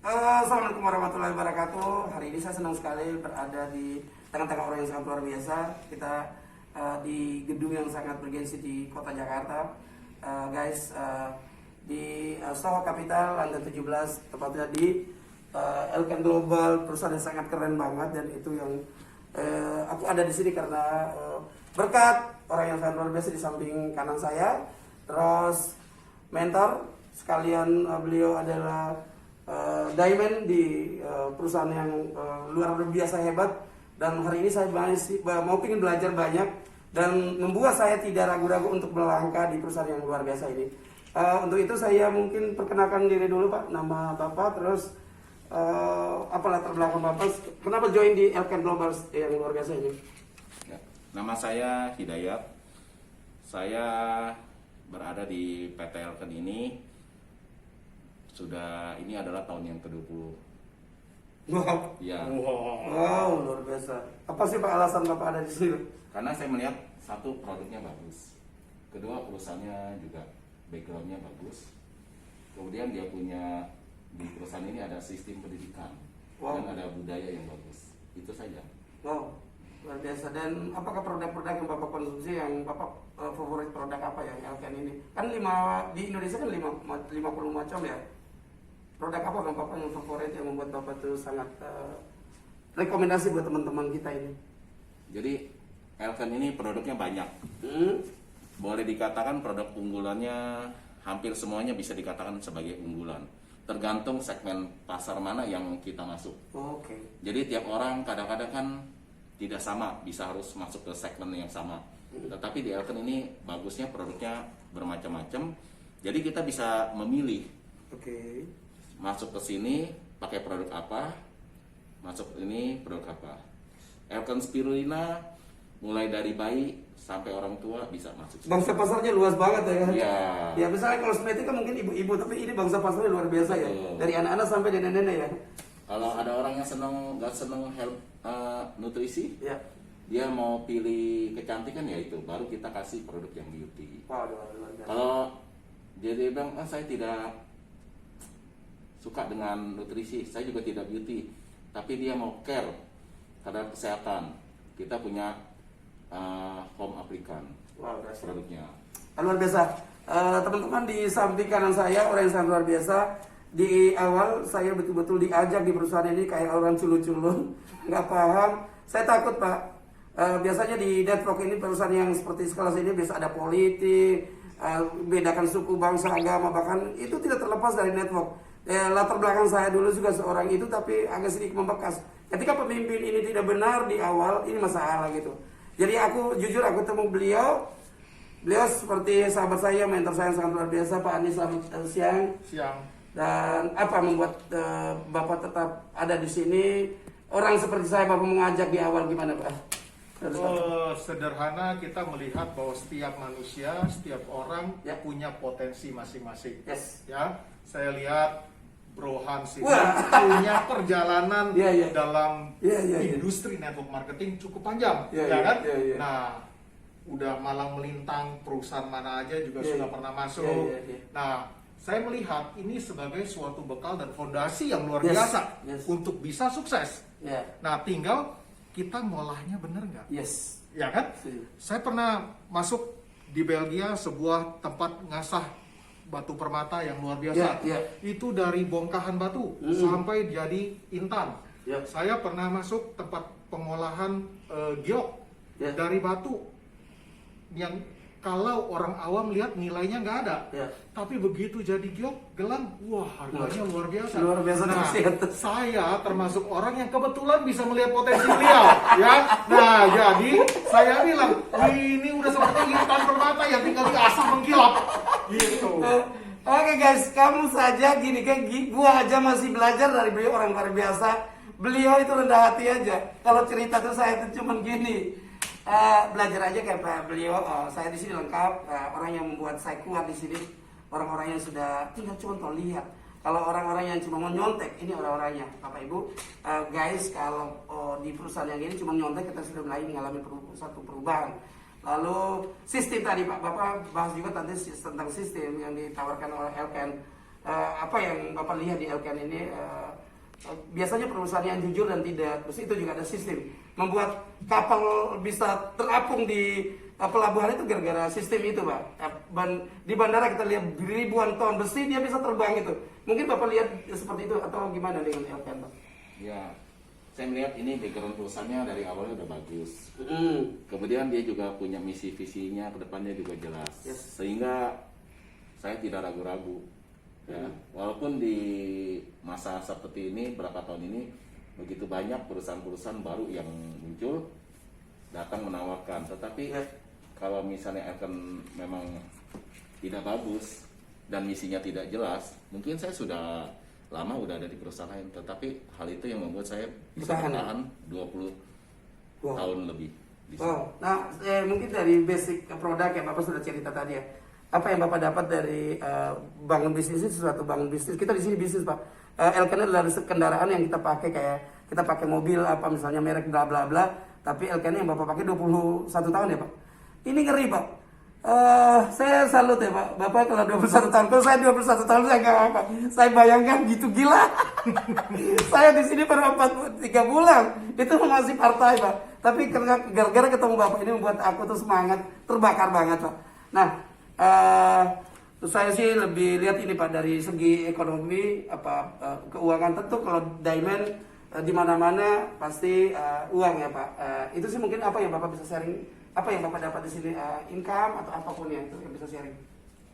Assalamualaikum warahmatullahi wabarakatuh. Hari ini saya senang sekali berada di tengah-tengah orang yang sangat luar biasa. Kita di gedung yang sangat bergensi di kota Jakarta, di Soho Capital lantai 17, tepatnya di Elkan Global, perusahaan yang sangat keren banget. Dan itu yang aku ada di sini karena berkat orang yang sangat luar biasa di samping kanan saya. Terus mentor sekalian, beliau adalah diamond di perusahaan yang luar biasa hebat. Dan hari ini saya mau ingin belajar banyak dan membuat saya tidak ragu-ragu untuk melangkah di perusahaan yang luar biasa ini. Untuk itu saya mungkin perkenalkan diri dulu Pak, nama Bapak, terus apa latar belakang Bapak, kenapa join di Elkan Global yang luar biasa ini? Ya, nama saya Hidayat, saya berada di PT Elkan ini. Ini adalah tahun yang ke-20. Wow. Ya. Wow, luar biasa. Apa sih Pak alasan Bapak ada di sini? Karena saya melihat satu, produknya bagus. Kedua, perusahaannya juga backgroundnya bagus. Kemudian dia punya, di perusahaan ini ada sistem pendidikan. Wow. Dan ada budaya yang bagus. Itu saja. Wow, luar biasa. Dan apakah produk-produk yang Bapak konsumsi, yang Bapak favorit produk apa yang Elkan ini? Kan di Indonesia kan 50 macam ya. Produk apa yang Bapak yang favorit yang membuat Bapak itu sangat rekomendasi buat teman-teman kita ini? Jadi Elkan ini produknya banyak. Boleh dikatakan produk unggulannya hampir semuanya bisa dikatakan sebagai unggulan. Tergantung segmen pasar mana yang kita masuk. Oke. Jadi tiap orang kadang-kadang kan tidak sama, bisa harus masuk ke segmen yang sama. Tetapi di Elkan ini bagusnya produknya bermacam-macam. Jadi kita bisa memilih. Oke. Masuk ke sini pakai produk apa, masuk ini produk apa. Elkan Spirulina mulai dari bayi sampai orang tua bisa masuk. Bangsa pasarnya luas banget ya. Iya. Ya misalnya kosmetik kan mungkin ibu-ibu, tapi ini bangsa pasarnya luar biasa ya. Betul. Dari anak-anak sampai nenek-nenek ya. Kalau ada orang yang nggak seneng health nutrisi, Ya. dia mau pilih kecantikan, ya itu baru kita kasih produk yang beauty. Waduh, luar biasa. Kalau dia bilang, saya tidak suka dengan nutrisi, saya juga tidak beauty, tapi dia mau care terhadap kesehatan, kita punya home applikan. Wow, dasar. Produknya. Luar biasa. Teman-teman di samping kanan saya orang yang sangat luar biasa. Di awal saya betul-betul diajak di perusahaan ini kayak orang culun-culun, nggak paham. Saya takut Pak. Biasanya di network ini perusahaan yang seperti sekelas ini biasa ada politik, bedakan suku, bangsa, agama, bahkan itu tidak terlepas dari network. Latar belakang saya dulu juga seorang itu, tapi agak sedikit membekas. Ketika pemimpin ini tidak benar di awal, ini masalah gitu. Jadi aku jujur, aku temu beliau seperti sahabat saya, mentor saya yang sangat luar biasa, Pak Anies. Selamat siang. Siang. Dan apa membuat Bapak tetap ada di sini? Orang seperti saya Bapak mengajak di awal, gimana Pak? Sederhana, kita melihat bahwa setiap manusia, setiap orang Ya. punya potensi masing-masing. Yes. Ya, saya lihat Bro Hans ini Wah. punya perjalanan Ya, ya. dalam Ya, ya, ya. industri network marketing cukup panjang, Ya, ya ya, kan? ya, ya. Nah, udah malang melintang perusahaan mana aja juga Ya, sudah ya. pernah masuk. Ya, ya, ya. Nah, saya melihat ini sebagai suatu bekal dan fondasi yang luar Yes, biasa yes. untuk bisa sukses. Ya. Nah, tinggal kita ngolahnya bener nggak? Yes. Ya kan? Saya pernah masuk di Belgia, sebuah tempat ngasah batu permata yang luar biasa. Ya, ya. Itu dari bongkahan batu sampai jadi intan. Ya. Saya pernah masuk tempat pengolahan giok Ya. dari batu yang kalau orang awam lihat nilainya nggak ada. Ya. Tapi begitu jadi giok, gelang, wah harganya luar biasa. Luar biasa Nah, dahsyat. saya termasuk orang yang kebetulan bisa melihat potensi beliau, ya. Nah, jadi saya bilang, ini udah seperti intan permata yang tinggal diasah mengkilap, gitu. Oke guys, kamu saja gini kan, gua aja masih belajar dari beliau, orang luar biasa. Beliau itu rendah hati aja. Kalau cerita tuh saya tuh cuman gini. Belajar aja kayak Pak beliau. Saya di sini lengkap. Orang yang membuat saya kuat di sini, orang-orang yang sudah tinggal cuma tuh lihat. Kalau orang-orang yang cuma mau nyontek, ini orang-orangnya. Bapak Ibu, guys, kalau di perusahaan yang ini cuma nyontek, kita sudah mulai mengalami satu perubahan. Lalu sistem tadi Pak Bapak bahas juga tadi tentang sistem yang ditawarkan oleh Elkan. Apa yang Bapak lihat di Elkan ini? biasanya perusahaan yang jujur dan tidak, terus itu juga ada sistem membuat kapal bisa terapung di pelabuhan itu gara-gara sistem itu, Pak. Di bandara kita lihat ribuan ton besi dia bisa terbang itu. Mungkin Bapak lihat seperti itu atau gimana dengan Elkan, Pak? Ya, saya melihat ini background perusahaannya dari awalnya udah bagus. Kemudian dia juga punya misi visinya ke depannya juga jelas. Yes. Sehingga saya tidak ragu-ragu. Ya, walaupun di masa seperti ini berapa tahun ini begitu banyak perusahaan-perusahaan baru yang muncul datang menawarkan, tetapi kalau misalnya akan memang tidak bagus dan misinya tidak jelas, mungkin saya sudah lama udah ada di perusahaan lain, tetapi hal itu yang membuat saya bisa bertahan 20 tahun lebih di sini. Wow. Nah, mungkin dari basic produk yang Bapak sudah cerita tadi ya. Apa yang Bapak dapat dari bangun bisnis ini, sesuatu bangun bisnis. Kita di sini bisnis, Pak. Elkan adalah kendaraan yang kita pakai, kayak kita pakai mobil apa misalnya merek bla bla bla, tapi Elkan yang Bapak pakai 21 tahun ya, Pak. Ini ngeri, Pak. Saya salut ya, Pak. Bapak kalau 21 tahun, kalau saya 21 tahun saya nggak apa. Saya bayangkan gitu gila. Saya di sini baru 3 bulan, itu masih partai, Pak. Tapi gara-gara ketemu Bapak ini membuat aku tuh semangat, terbakar banget, Pak. Nah, saya sih lebih lihat ini, Pak, dari segi ekonomi, keuangan. Tentu kalau diamond di mana-mana pasti uang ya, Pak. Itu sih mungkin apa yang Bapak bisa sharing, apa yang Bapak dapat di sini, income atau apapun ya itu yang bisa sharing.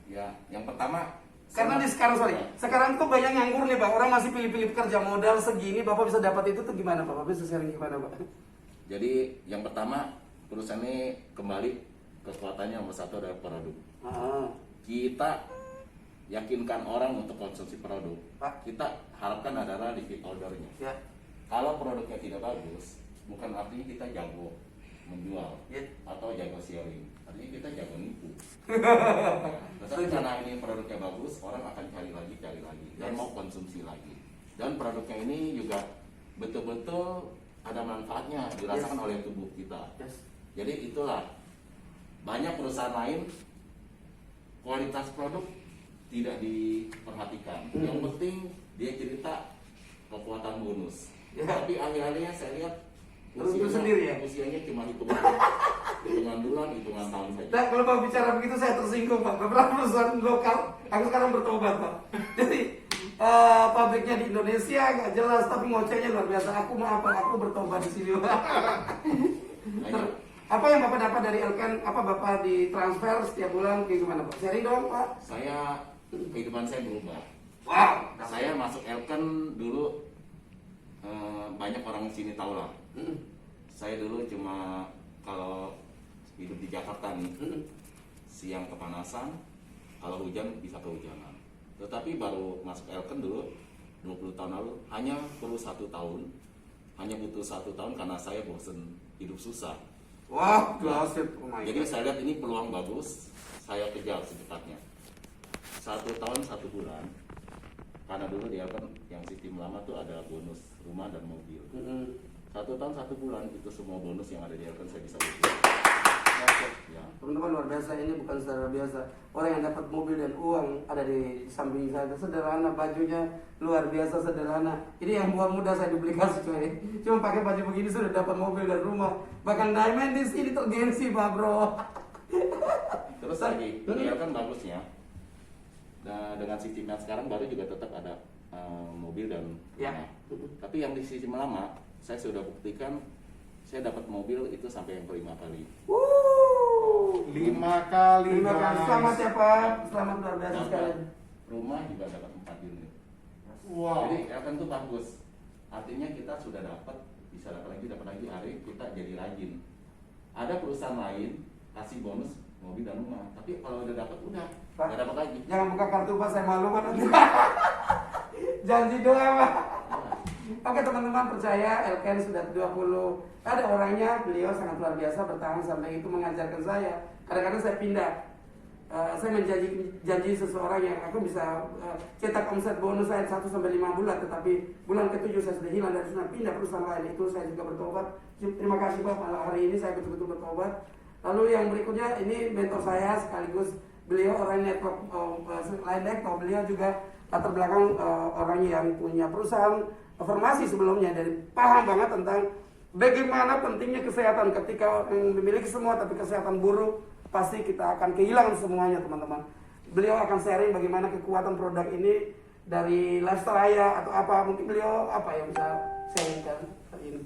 Ya, yang pertama Karena di sekarang tuh banyak nganggur nih, Pak. Orang masih pilih-pilih kerja modal segini, Bapak bisa dapat itu tuh gimana, Pak? Bapak bisa sharing gimana, Pak? Jadi yang pertama perusahaan ini kembali kekuatannya nomor satu adalah produk. Kita yakinkan orang untuk konsumsi produk. Pak. Kita harapkan adalah repeat ordernya. Ya. Kalau produknya tidak bagus, bukan artinya kita jago menjual atau jago sharing. Artinya kita jago nipu. Tetapi karena ini produknya bagus, orang akan cari lagi dan mau konsumsi lagi. Dan produknya ini juga betul-betul ada manfaatnya dirasakan oleh tubuh kita. Jadi itulah banyak perusahaan lain kualitas produk tidak diperhatikan. Yang penting dia cerita kekuatan bonus. Tapi akhir-akhirnya saya lihat usianya cuma hitungan bulan, hitungan tahun saja. Nah, kalau Bapak bicara begitu saya tersinggung, Pak. Beberapa perusahaan lokal, aku sekarang bertobat, Pak. Jadi pabriknya di Indonesia nggak jelas, tapi ngocehnya luar biasa. Aku bertobat di sini, Pak. Apa yang Bapak dapat dari Elkan? Apa Bapak ditransfer setiap bulan? Gimana, Pak? Sharing dong, Pak. Kehidupan saya berubah. Wow. Saya masuk Elkan dulu, banyak orang sini tahu lah. Saya dulu cuma kalau hidup di Jakarta nih, siang kepanasan, kalau hujan bisa kehujanan. Tetapi baru masuk Elkan dulu 20 tahun lalu, hanya perlu 1 tahun, hanya butuh 1 tahun karena saya bosen hidup susah. Wah, klasik. Jadi saya lihat ini peluang bagus, saya kejar secepatnya. 1 tahun 1 bulan, karena dulu di Elkan yang sistem lama tuh ada bonus rumah dan mobil. 1 tahun 1 bulan itu semua bonus yang ada di Elkan saya bisa beli. Ya. Teman-teman, luar biasa, ini bukan secara biasa. Orang yang dapat mobil dan uang ada di samping saya, sederhana, bajunya luar biasa sederhana. Ini yang buat muda saya duplikasi, coy. Cuma pakai baju begini sudah dapat mobil dan rumah. Bahkan diamond di sini tergengsi, Pak, bro. Terus lagi, dia kan bagusnya. Nah, dengan sistem yang sekarang baru juga tetap ada mobil dan rumah. Tapi yang di sistem lama, saya sudah buktikan saya dapat mobil itu sampai yang ke5 kali. 5 kali. Selamat ya, Pak. Selamat luar biasa sekali. Rumah juga dapat 4 unit. Wow. Jadi Elkan tuh bagus. Artinya kita sudah bisa dapat lagi, hari kita jadi rajin. Ada perusahaan lain kasih bonus mobil dan rumah, tapi kalau udah dapat nggak dapat lagi. Jangan buka kartu, Pak, saya malu, Pak. Janji doang, Pak. Oke, teman-teman, percaya Elkan sudah 20. Ada orangnya, beliau sangat luar biasa, bertahan sampai itu mengajarkan saya. Kadang-kadang saya pindah. Saya menjanji seseorang yang aku bisa cetak omset bonus saya 1-5 bulan, tetapi bulan ke-7 saya sudah hilang dari sana, pindah perusahaan lain. Itu saya juga bertobat. Terima kasih, Pak, malam hari ini saya betul-betul bertobat. Lalu yang berikutnya, ini mentor saya sekaligus beliau orang network lain network. Beliau juga latar belakang orang yang punya perusahaan farmasi sebelumnya, dari paham banget tentang bagaimana pentingnya kesehatan. Ketika memiliki semua tapi kesehatan buruk, pasti kita akan kehilangan semuanya, teman-teman. Beliau akan sharing bagaimana kekuatan produk ini dari lifestyle saya atau apa. Mungkin beliau apa yang bisa sharingkan hari ini?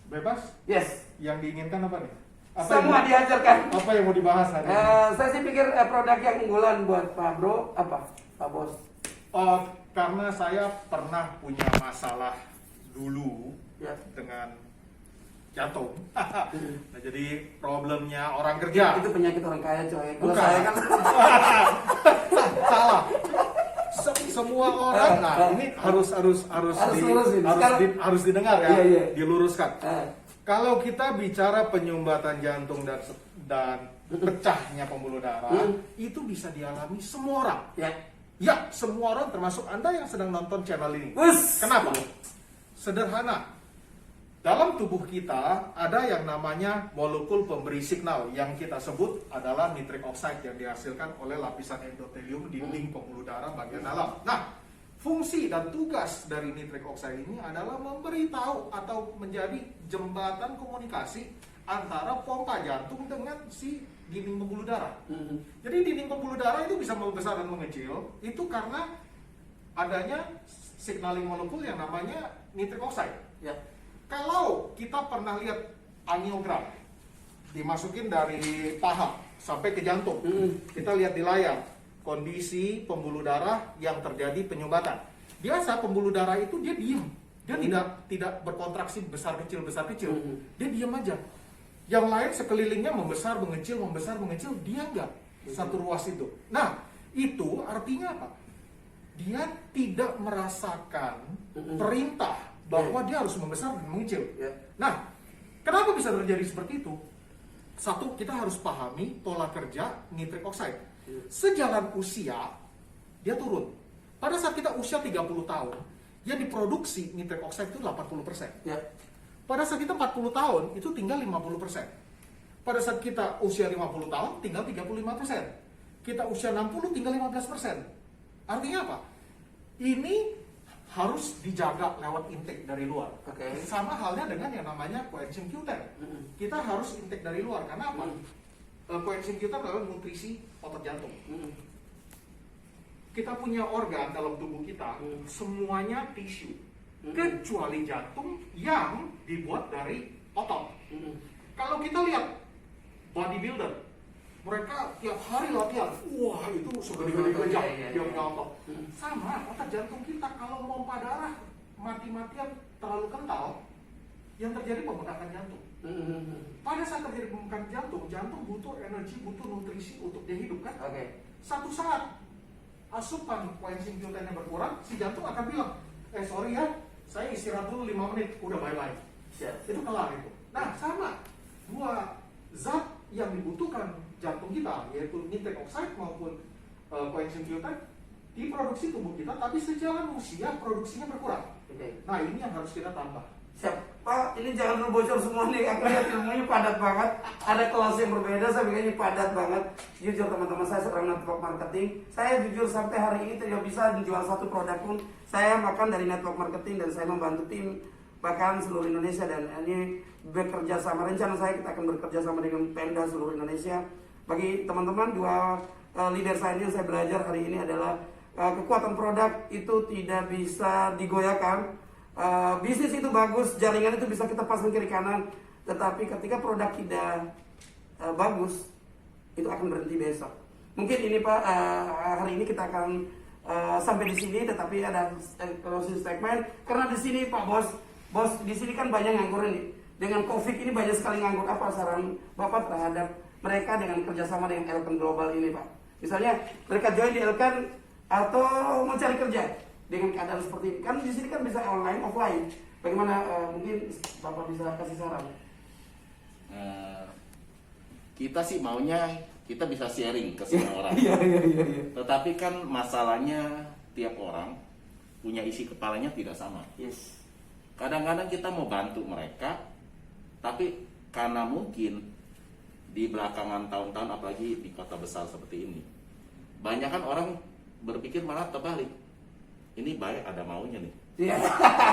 Bebas? Yes. Yang diinginkan apa nih? Semua diajarkan. Apa yang mau dibahas hari ini? Saya sih pikir produk yang unggulan buat Pak Bro apa, Pak Bos? Karena saya pernah punya masalah dulu Ya. dengan jantung. Nah, jadi problemnya orang kerja. Itu penyakit orang kaya, coy. Kalau Bukan. saya kan Salah. Semua orang. Nah, ini harus lurusin. harus didengar ya. Iya, iya. Diluruskan. eh, Kalau kita bicara penyumbatan jantung dan pecahnya pembuluh darah, itu bisa dialami semua orang. ya. Ya, semua orang termasuk Anda yang sedang nonton channel ini. Wus. Kenapa? Sederhana. Dalam tubuh kita ada yang namanya molekul pemberi signal yang kita sebut adalah nitric oxide yang dihasilkan oleh lapisan endotelium dinding pembuluh darah bagian dalam. Nah, fungsi dan tugas dari nitric oxide ini adalah memberitahu atau menjadi jembatan komunikasi antara pompa jantung dengan si dinding pembuluh darah. Jadi dinding pembuluh darah itu bisa membesar dan mengecil itu karena adanya signaling molekul yang namanya nitric oxide. Ya. Kalau kita pernah lihat angiogram dimasukin dari paha sampai ke jantung, kita lihat di layar kondisi pembuluh darah yang terjadi penyumbatan. Biasa pembuluh darah itu dia diem, dia tidak berkontraksi besar kecil, dia diem aja. Yang lain sekelilingnya membesar mengecil, dia enggak satu ruas itu. Nah, itu artinya apa? Dia tidak merasakan perintah bahwa dia harus membesar dan mengecil. Ya. Nah, kenapa bisa terjadi seperti itu? Satu, kita harus pahami pola kerja nitric oxide. Sejalan usia, dia turun. Pada saat kita usia 30 tahun, yang diproduksi nitric oxide itu 80%. Ya. Pada saat kita 40 tahun, itu tinggal 50%. Pada saat kita usia 50 tahun, tinggal 35%. Kita usia 60, tinggal 15%. Artinya apa? Ini harus dijaga lewat intake dari luar. Oke. Sama halnya dengan yang namanya coenzim Q10. Kita harus intake dari luar. Karena apa? Coenzim Q10 adalah nutrisi otot jantung. Kita punya organ dalam tubuh kita, semuanya tisu. Kecuali jantung yang dibuat dari otot. Kalau kita lihat bodybuilder, mereka tiap hari latihan, wah itu segede-gede gajah dia punya otot. Sama otot jantung kita, kalau pompa darah mati-matian terlalu kental, yang terjadi pembengkakan jantung. Pada saat terjadi pembengkakan jantung, jantung butuh energi, butuh nutrisi untuk dia hidup kan? Oke. Satu saat asupan coenzim Q10 yang berkurang, si jantung akan bilang, sorry ya, saya istirahat dulu 5 menit, udah bye-bye. Itu kelar itu. Nah, sama. Dua zat yang dibutuhkan jantung kita, yaitu nitric oxide maupun coenzim Q10, diproduksi tubuh kita, tapi sejalan usia produksinya berkurang. Oke. Nah, ini yang harus kita tambah. Siap. Pak, ini jangan dulu bocor semua nih. Aku lihat ilmunya padat banget. Ada kelas yang berbeda, saya pikirnya padat banget. Jujur teman-teman, saya seorang network marketing. Saya jujur sampai hari ini tidak bisa menjual satu produk pun. Saya makan dari network marketing dan saya membantu tim bahkan seluruh Indonesia, dan ini bekerja sama. Rencana saya kita akan bekerja sama dengan Pemda seluruh Indonesia. Bagi teman-teman, dua leader saya yang saya belajar hari ini adalah kekuatan produk itu tidak bisa digoyahkan. Bisnis itu bagus, jaringan itu bisa kita pasang kiri kanan, tetapi ketika produk tidak bagus, itu akan berhenti besok. Mungkin ini Pak, hari ini kita akan sampai di sini, tetapi ada closing statement karena di sini Pak Bos di sini kan banyak nganggur nih. Dengan COVID ini banyak sekali nganggur. Apa saran Bapak terhadap mereka dengan kerjasama dengan Elkan Global ini Pak? Misalnya mereka join di Elkan atau mau cari kerja dengan keadaan seperti ini, kan di sini kan bisa online, offline. Bagaimana mungkin Bapak bisa kasih saran? Kita sih maunya kita bisa sharing ke semua orang. Iya. Tetapi kan masalahnya tiap orang punya isi kepalanya tidak sama. Yes. Kadang-kadang kita mau bantu mereka, tapi karena mungkin di belakangan tahun-tahun, apalagi di kota besar seperti ini, banyak kan orang berpikir malah terbalik. Ini baik ada maunya nih. Iya.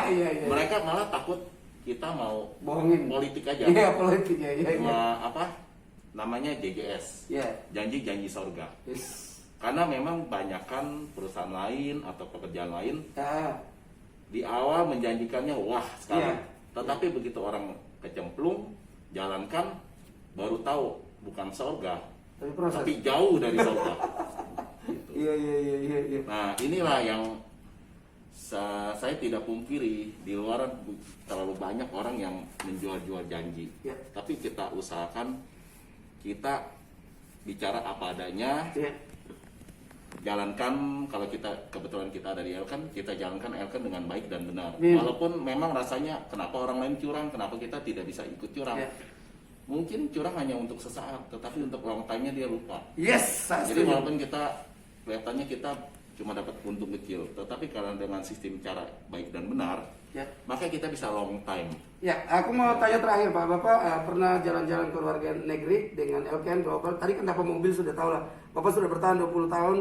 Iya, iya. Mereka malah takut kita mau Bohongin. politik aja. Iya, politik ya. Iya, iya. Apa namanya JJS. Iya. Janji-janji sorga. Yes. Karena memang banyakkan perusahaan lain atau pekerjaan lain Ah. di awal menjanjikannya wah sekali. Iya. Tetapi begitu orang kecemplung, jalankan, baru tahu bukan sorga, Tapi proses. tapi jauh dari sorga. Iya, iya, iya, iya, iya. Nah inilah yang saya tidak pungkiri, di luar terlalu banyak orang yang menjual-jual janji. Ya. Tapi kita usahakan kita bicara apa adanya, Iya. jalankan. Kalau kita kebetulan kita ada di Elkan, kita jalankan Elkan dengan baik dan benar. Iya. Walaupun memang rasanya kenapa orang lain curang, kenapa kita tidak bisa ikut curang. Iya. Mungkin curang hanya untuk sesaat, tetapi untuk long time-nya dia lupa. Yes, saya Jadi setuju. walaupun kita kelihatannya kita cuma dapat untung kecil, tetapi kalau dengan sistem cara baik dan benar, Ya. maka kita bisa long time. Ya, aku mau tanya terakhir Pak. Bapak pernah jalan-jalan ke luar negeri dengan Elkan Global. Tadi kan dapat mobil sudah tahu lah. Bapak sudah bertahan 20 tahun,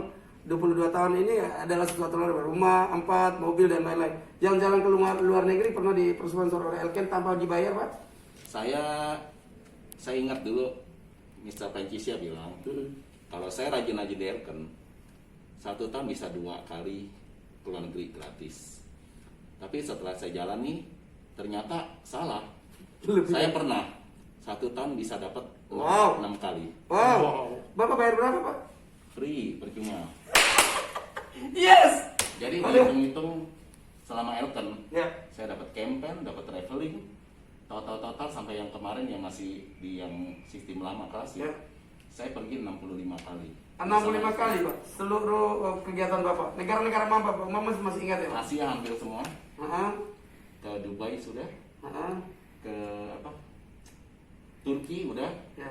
22 tahun ini adalah sesuatu luar biasa. Rumah, 4, mobil dan lain-lain. Jalan-jalan ke luar negeri pernah disponsor oleh Elkan tanpa dibayar Pak? Saya ingat dulu Mr. Pancisia bilang, kalau saya rajin-rajin di Elkan, 1 tahun bisa 2 kali ke luar negeri gratis. Tapi setelah saya jalani, ternyata salah. Lebih. Saya pernah 1 tahun bisa dapat Wow. 6 kali. Wow. Bapak bayar berapa Pak? Free, percuma. Yes. Jadi Aduh. hitung-hitung selama Elkan, Ya. saya dapat campaign, dapat traveling, total sampai yang kemarin yang masih di yang sistem lama klasik, Ya. saya pergi 65 kali. 65 kali Pak. Seluruh kegiatan Bapak. Negara-negara mana Pak? Mama masih ingat ya Pak? Asia hampir semua, Heeh. ke Dubai sudah, Heeh. ke apa? Turki udah, Ya.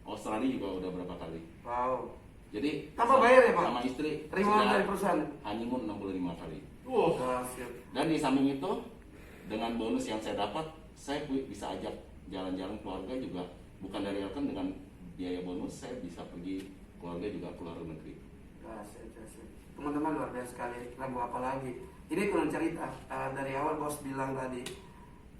Australia juga udah berapa kali. Wow. Jadi Tanpa bayar ya, Pak? sama istri Ribuan sudah dari perusahaan. honeymoon 65 kali. Wow. Dahsyat. Dan di samping itu, dengan bonus yang saya dapat, saya bisa ajak jalan-jalan keluarga juga. Bukan dari Elkan, dengan biaya bonus, saya bisa pergi keluarga juga keluar negeri. Dahsyat, dahsyat. Teman-teman luar biasa sekali. Ragu apa lagi? Ini kurang cerita. Dari awal bos bilang tadi,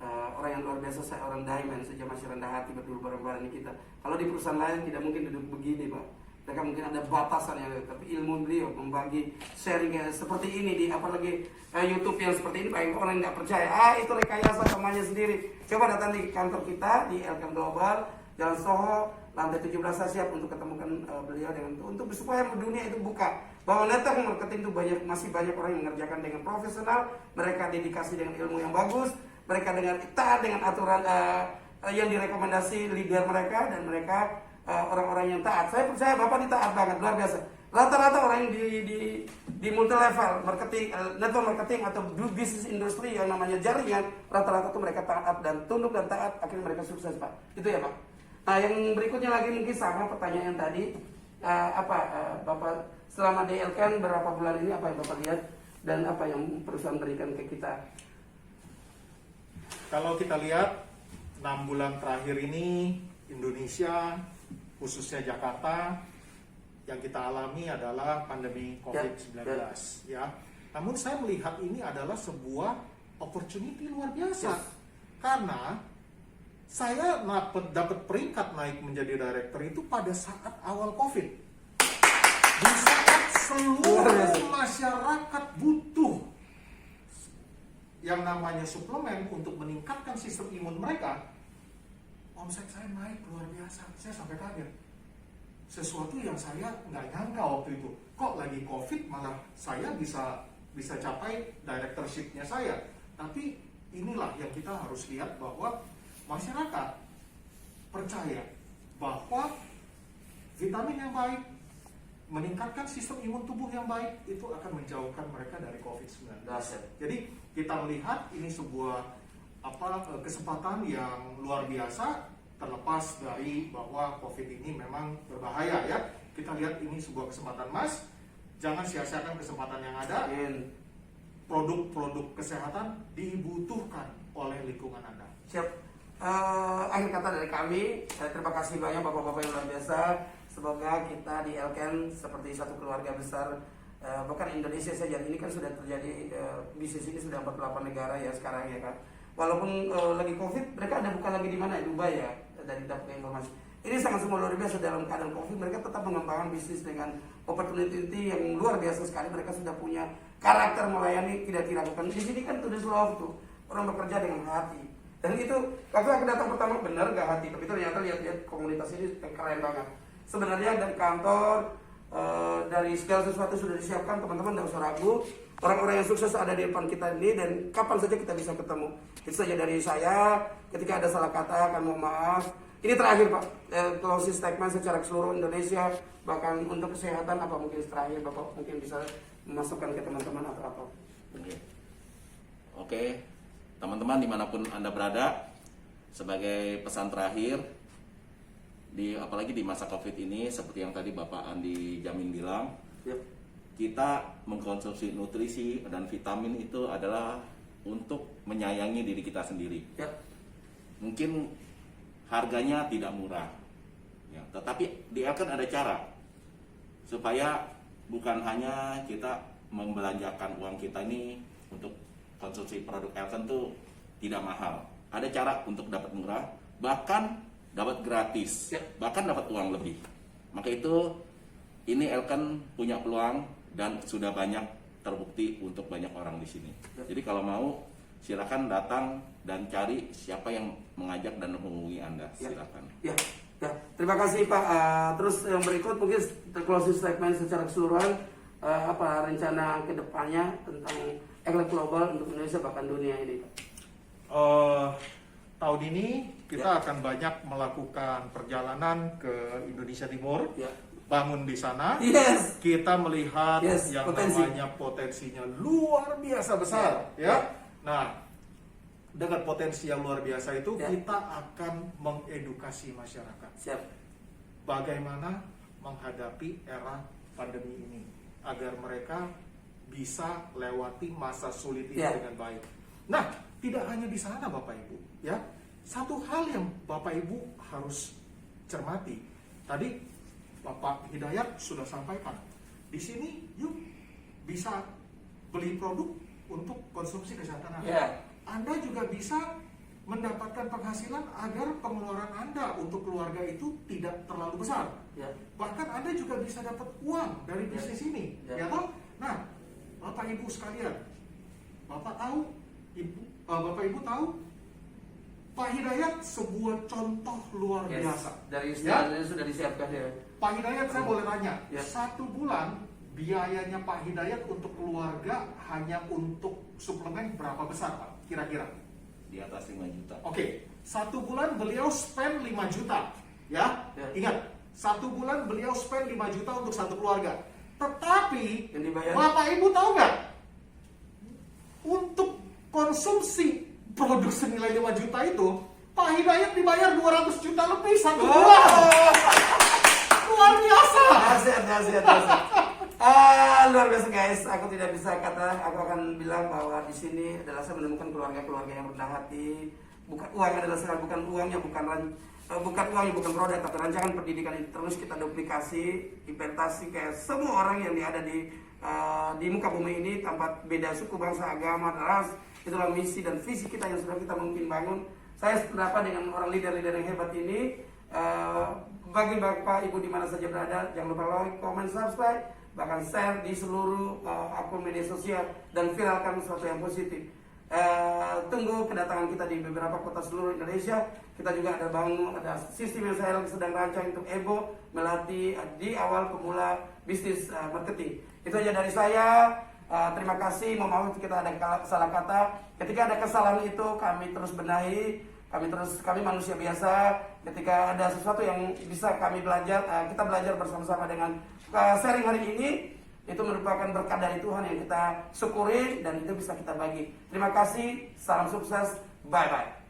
orang yang luar biasa, saya orang diamond saja masih rendah hati betul bareng-bareng kita. Kalau di perusahaan lain tidak mungkin duduk begini Pak. Mereka mungkin ada batasan yang, tapi ilmu beliau membagi sharing seperti ini di apalagi YouTube yang seperti ini, banyak orang nggak percaya. Itu rekayasa temannya sendiri. Coba datang di kantor kita di Elkan Global, Jalan Soho, lantai 17. Saya siap untuk ketemukan beliau dengan untuk supaya dunia itu buka bahwa network marketing itu masih banyak orang yang mengerjakan dengan profesional, mereka dedikasi dengan ilmu yang bagus, mereka dengan taat dengan aturan yang direkomendasi leader mereka, dan mereka orang-orang yang taat. Saya percaya Bapak ini taat banget, luar biasa. Rata-rata orang yang di multi level marketing, network marketing atau bisnis industri yang namanya jaringan, rata-rata tuh mereka taat dan tunduk dan taat, akhirnya mereka sukses Pak. Itu ya Pak. Nah yang berikutnya lagi mungkin sama pertanyaan yang tadi, Bapak selama di Elkan berapa bulan ini, apa yang Bapak lihat dan apa yang perusahaan berikan ke kita? Kalau kita lihat 6 bulan terakhir ini Indonesia, khususnya Jakarta, yang kita alami adalah pandemi COVID-19 ya. Namun saya melihat ini adalah sebuah opportunity luar biasa. Yes. Karena saya dapat peringkat naik menjadi director itu pada saat awal COVID. Di saat seluruh masyarakat butuh yang namanya suplemen untuk meningkatkan sistem imun mereka, omset saya naik luar biasa. Saya sampai kaget. Sesuatu yang saya nggak nyangka waktu itu. Kok lagi COVID malah saya bisa capai directorship-nya saya. Tapi inilah yang kita harus lihat, bahwa masyarakat percaya bahwa vitamin yang baik, meningkatkan sistem imun tubuh yang baik, itu akan menjauhkan mereka dari COVID-19. Jadi kita melihat ini sebuah kesempatan yang luar biasa, terlepas dari bahwa COVID ini memang berbahaya ya. Kita lihat ini sebuah kesempatan emas. Jangan sia-siakan kesempatan yang ada. Produk-produk kesehatan dibutuhkan oleh lingkungan Anda. Siap. Akhir kata dari kami, saya terima kasih banyak Bapak-Bapak yang luar biasa. Semoga kita di Elken seperti satu keluarga besar, bukan Indonesia saja, ini kan sudah terjadi, bisnis ini sudah 48 negara ya sekarang ya kan. Walaupun lagi COVID, mereka ada buka lagi di mana, Dubai ya, dari dapat informasi. Ini sangat semua luar biasa dalam keadaan COVID, mereka tetap mengembangkan bisnis dengan opportunity yang luar biasa sekali. Mereka sudah punya karakter melayani, tidak diragukan. Di sini kan tulis love tuh, orang bekerja dengan hati. Dan itu, waktu aku datang pertama benar gak hati, tapi ternyata lihat-lihat komunitas ini keren banget. Sebenarnya dari kantor, dari segala sesuatu sudah disiapkan, teman-teman tidak usah ragu. Orang-orang yang sukses ada di depan kita ini, dan kapan saja kita bisa ketemu. Itu saja dari saya. Ketika ada salah kata, akan mohon maaf. Ini terakhir Pak, closing statement secara keseluruhan Indonesia, bahkan untuk kesehatan apa mungkin terakhir Bapak mungkin bisa memasukkan ke teman-teman atau apa. Oke, teman-teman dimanapun Anda berada, sebagai pesan terakhir, apalagi di masa COVID ini, seperti yang tadi Bapak Andi Jamin bilang, kita mengkonsumsi nutrisi dan vitamin itu adalah untuk menyayangi diri kita sendiri. Mungkin harganya tidak murah, ya, tetapi di Elken ada cara supaya bukan hanya kita membelanjakan uang kita ini untuk konsumsi produk Elken tuh tidak mahal. Ada cara untuk dapat murah, bahkan dapat gratis, bahkan dapat uang lebih. Maka itu ini Elken punya peluang dan sudah banyak terbukti untuk banyak orang di sini. Jadi kalau mau silakan datang dan cari siapa yang mengajak dan menghubungi Anda. Silakan. Ya. Terima kasih Pak. Terus yang berikut mungkin closing statement secara keseluruhan, apa rencana kedepannya tentang Elken Global untuk Indonesia bahkan dunia ini Pak? Tahun ini kita akan banyak melakukan perjalanan ke Indonesia Timur. Bangun di sana, kita melihat yang namanya potensinya luar biasa besar, ya. Nah, dengan potensi yang luar biasa itu kita akan mengedukasi masyarakat. Bagaimana menghadapi era pandemi ini agar mereka bisa lewati masa sulit ini dengan baik. Nah, tidak hanya di sana Bapak Ibu, ya. Satu hal yang Bapak Ibu harus cermati. Tadi Bapak Hidayat sudah sampaikan, di sini yuk bisa beli produk untuk konsumsi kesehatan Anda. Anda juga bisa mendapatkan penghasilan agar pengeluaran Anda untuk keluarga itu tidak terlalu besar. Bahkan Anda juga bisa dapat uang dari bisnis ini, ya toh? Nah, Bapak Ibu sekalian, Bapak Ibu tahu Pak Hidayat sebuah contoh luar biasa. Dari istilahnya sudah disiapkan ya. Pak Hidayat, saya boleh tanya, 1 bulan biayanya Pak Hidayat untuk keluarga hanya untuk suplemen berapa besar Pak? Kira-kira? Di atas 5 juta. Oke, 1 bulan beliau spend 5 juta. Ya. Ingat, 1 bulan beliau spend 5 juta untuk satu keluarga. Tetapi, Bapak Ibu tahu nggak? Untuk konsumsi produk senilai 5 juta itu, Pak Hidayat dibayar 200 juta lebih 1 bulan. Luar biasa. Nasihat. Luar biasa guys. Aku tidak bisa kata. Aku akan bilang bahwa di sini adalah saya menemukan keluarga-keluarga yang rendah hati. Bukan uang adalah bukan uangnya, bukan produk, tapi rancangan pendidikan ini terus kita duplikasi, implementasi kayak semua orang yang ada di muka bumi ini tanpa beda suku, bangsa, agama, ras. Itulah misi dan visi kita yang sudah kita mungkin bangun. Saya sependapat dengan orang leader-leader yang hebat ini. Bagi Bapak Ibu di mana saja berada, jangan lupa like, comment, subscribe, bahkan share di seluruh akun media sosial dan viralkan sesuatu yang positif. Tunggu kedatangan kita di beberapa kota seluruh Indonesia. Kita juga ada sistem yang saya sedang rancang untuk Ebo, melatih di awal pemula bisnis marketing. Itu aja dari saya. Terima kasih. Mohon maaf kita ada salah kata. Ketika ada kesalahan itu kami terus benahi. Kami manusia biasa. Ketika ada sesuatu yang bisa kami belajar, kita belajar bersama-sama dengan sharing hari ini. Itu merupakan berkat dari Tuhan yang kita syukuri dan itu bisa kita bagi. Terima kasih, salam sukses, bye-bye.